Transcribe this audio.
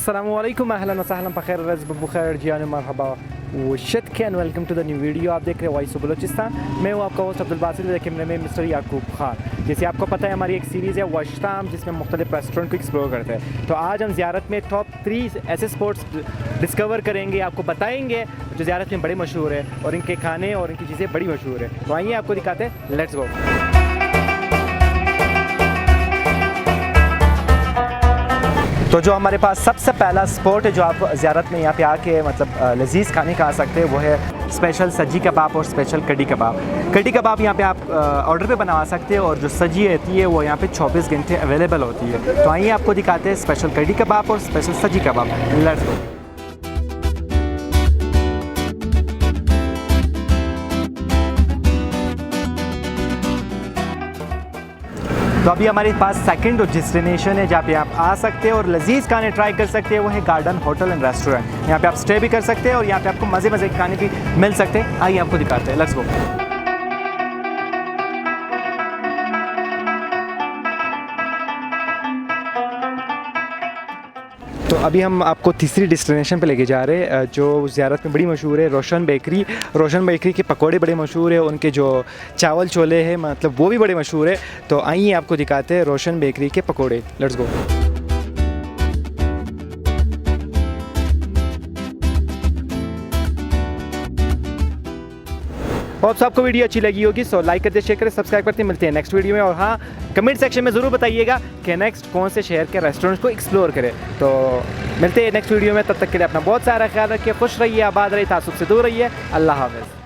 अस्सलामुअलैकुम अहलन व सहलन बखैर रज़्क़ बखैर जियान मरहबा वशत के and welcome to the new video. आप देख रहे हैं वॉइस ऑफ बलोचिस्तान। मैं हूँ आपका होस्ट अब्दुल बासित, कैमरे में मिस्टर याकूब खान। जैसे आपको पता है हमारी एक सीरीज़ है वश ताम, जिसमें मुख्तलिफ रेस्टोरेंट को एक्सप्लोर करते हैं। तो आज हम ज़ियारत में टॉप 3 ऐसे स्पॉट्स डिस्कवर करेंगे, आपको बताएंगे जो ज़ियारत में बड़े मशहूर है और इनके खाने और इनकी चीज़ें बड़ी मशहूर है। तो आइए आपको दिखाते हैं, लेट्स गो। तो जो हमारे पास सबसे पहला स्पॉट है जो आप ज़ियारत में यहाँ पे आके मतलब लजीज़ खाने खा सकते हैं, वो है स्पेशल सजी कबाब और स्पेशल कड़ी कबाब। कड़ी कबाब यहाँ पे आप ऑर्डर पे बनवा सकते हैं और जो सजी रहती है वो यहाँ पे 24 घंटे अवेलेबल होती है। तो आइए आपको दिखाते हैं स्पेशल कड़ी कबाब और स्पेशल सजी कबाब। Let's go. तो अभी हमारे पास सेकंड डेस्टिनेशन है जहाँ पे आप आ सकते हैं और लजीज़ खाने ट्राई कर सकते हैं, वो है गार्डन होटल एंड रेस्टोरेंट। यहाँ पे आप स्टे भी कर सकते हैं और यहाँ पे आपको मज़े मज़े के खाने भी मिल सकते हैं। आइए आपको दिखाते हैं, लेट्स गो। तो अभी हम आपको तीसरी डेस्टिनेशन पे लेके जा रहे हैं जो ज़ियारत में बड़ी मशहूर है, रोशन बेकरी। रोशन बेकरी के पकोड़े बड़े मशहूर है, उनके जो चावल छोले हैं मतलब वो भी बड़े मशहूर है। तो आइए आपको दिखाते हैं रोशन बेकरी के पकोड़े। Let's go. और आपको वीडियो अच्छी लगी होगी, सो लाइक करते, शेयर करें, सब्सक्राइब करते। मिलते हैं नेक्स्ट वीडियो में। और हाँ, कमेंट सेक्शन में ज़रूर बताइएगा कि नेक्स्ट कौन से शहर के रेस्टोरेंट्स को एक्सप्लोर करें। तो मिलते हैं नेक्स्ट वीडियो में, तब तक के लिए अपना बहुत सारा ख्याल रखिए, खुश रहिए, आबाद रहिए, तासुब से दूर रहिए। अल्लाह हाफ़िज़।